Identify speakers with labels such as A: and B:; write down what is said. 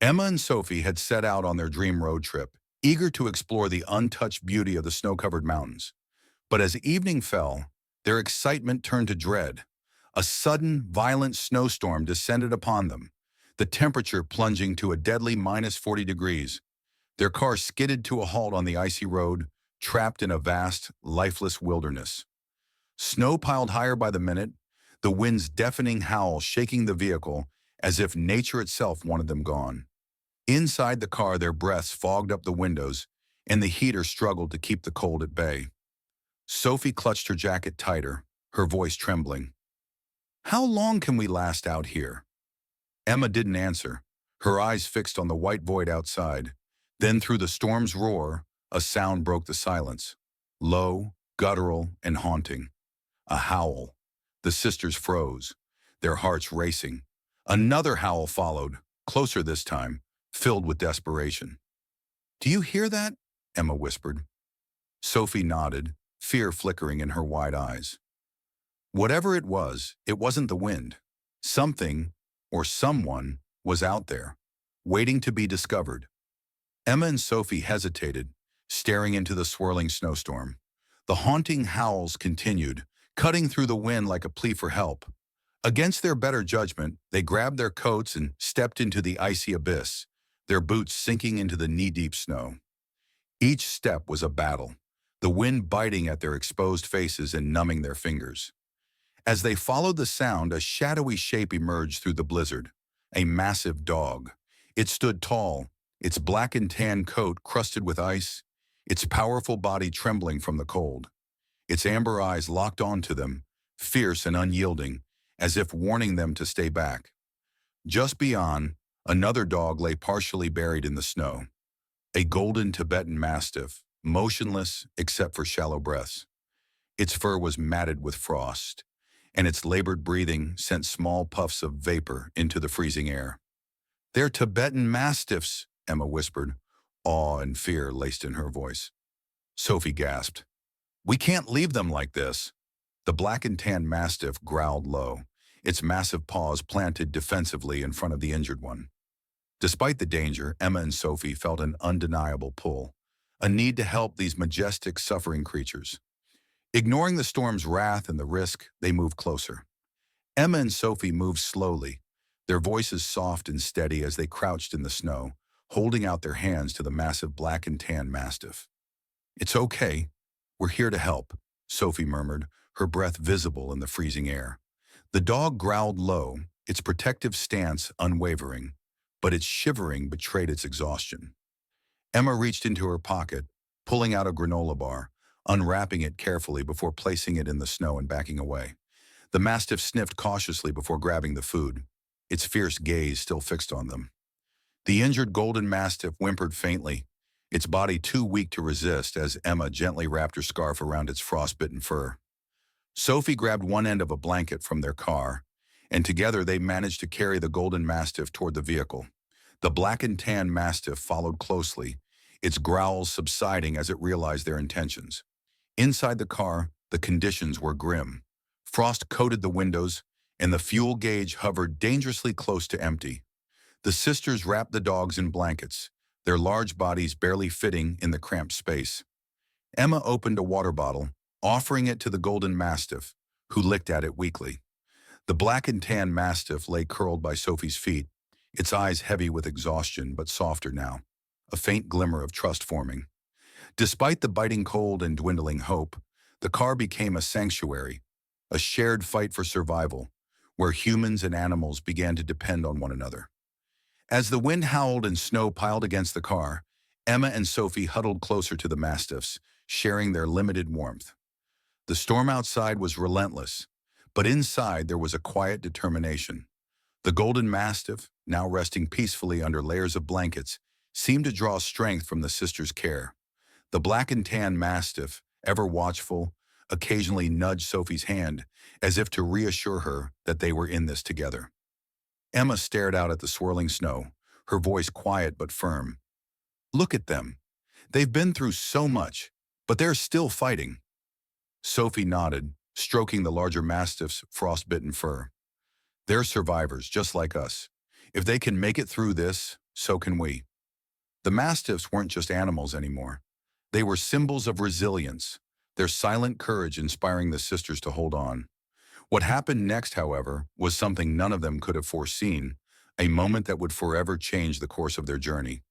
A: Emma and Sophie had set out on their dream road trip, eager to explore the untouched beauty of the snow-covered mountains. But as evening fell, their excitement turned to dread. A sudden, violent snowstorm descended upon them, the temperature plunging to a deadly -40 degrees. Their car skidded to a halt on the icy road, trapped in a vast, lifeless wilderness. Snow piled higher by the minute, the wind's deafening howl shaking the vehicle as if nature itself wanted them gone. Inside the car, their breaths fogged up the windows, and the heater struggled to keep the cold at bay. Sophie clutched her jacket tighter, her voice trembling. "How long can we last out here?" Emma didn't answer, her eyes fixed on the white void outside. Then through the storm's roar, a sound broke the silence. Low, guttural, and haunting. A howl. The sisters froze, their hearts racing. Another howl followed, closer this time, filled with desperation. "Do you hear that?" Emma whispered. Sophie nodded, fear flickering in her wide eyes. Whatever it wasn't the wind. Something, or someone, was out there, waiting to be discovered. Emma and Sophie hesitated, staring into the swirling snowstorm. The haunting howls continued, cutting through the wind like a plea for help. Against their better judgment, they grabbed their coats and stepped into the icy abyss, their boots sinking into the knee-deep snow. Each step was a battle, the wind biting at their exposed faces and numbing their fingers. As they followed the sound, a shadowy shape emerged through the blizzard, a massive dog. It stood tall, its black and tan coat crusted with ice, its powerful body trembling from the cold. Its amber eyes locked onto them, fierce and unyielding, as if warning them to stay back. Just beyond, another dog lay partially buried in the snow, a golden Tibetan Mastiff, motionless except for shallow breaths. Its fur was matted with frost, and its labored breathing sent small puffs of vapor into the freezing air. "They're Tibetan Mastiffs," Emma whispered, awe and fear laced in her voice. Sophie gasped. "We can't leave them like this." The black and tan Mastiff growled low, its massive paws planted defensively in front of the injured one. Despite the danger, Emma and Sophie felt an undeniable pull, a need to help these majestic, suffering creatures. Ignoring the storm's wrath and the risk, they moved closer. Emma and Sophie moved slowly, their voices soft and steady as they crouched in the snow, holding out their hands to the massive black and tan Mastiff. "It's okay. We're here to help," Sophie murmured, her breath visible in the freezing air. The dog growled low, its protective stance unwavering, but its shivering betrayed its exhaustion. Emma reached into her pocket, pulling out a granola bar, unwrapping it carefully before placing it in the snow and backing away. The Mastiff sniffed cautiously before grabbing the food, its fierce gaze still fixed on them. The injured golden Mastiff whimpered faintly, its body too weak to resist as Emma gently wrapped her scarf around its frostbitten fur. Sophie grabbed one end of a blanket from their car, and together they managed to carry the golden Mastiff toward the vehicle. The black and tan Mastiff followed closely, its growls subsiding as it realized their intentions. Inside the car, the conditions were grim. Frost coated the windows, and the fuel gauge hovered dangerously close to empty. The sisters wrapped the dogs in blankets, their large bodies barely fitting in the cramped space. Emma opened a water bottle, offering it to the golden Mastiff, who licked at it weakly. The black and tan Mastiff lay curled by Sophie's feet, its eyes heavy with exhaustion but softer now, a faint glimmer of trust forming. Despite the biting cold and dwindling hope, the car became a sanctuary, a shared fight for survival, where humans and animals began to depend on one another. As the wind howled and snow piled against the car, Emma and Sophie huddled closer to the Mastiffs, sharing their limited warmth. The storm outside was relentless, but inside there was a quiet determination. The golden Mastiff, now resting peacefully under layers of blankets, seemed to draw strength from the sisters' care. The black and tan Mastiff, ever watchful, occasionally nudged Sophie's hand, as if to reassure her that they were in this together. Emma stared out at the swirling snow, her voice quiet but firm. "Look at them. They've been through so much, but they're still fighting." Sophie nodded, stroking the larger Mastiff's frostbitten fur. "They're survivors, just like us. If they can make it through this, so can we. The Mastiffs weren't just animals anymore. They were symbols of resilience, their silent courage inspiring the sisters to hold on. What happened next, however, was something none of them could have foreseen, a moment that would forever change the course of their journey.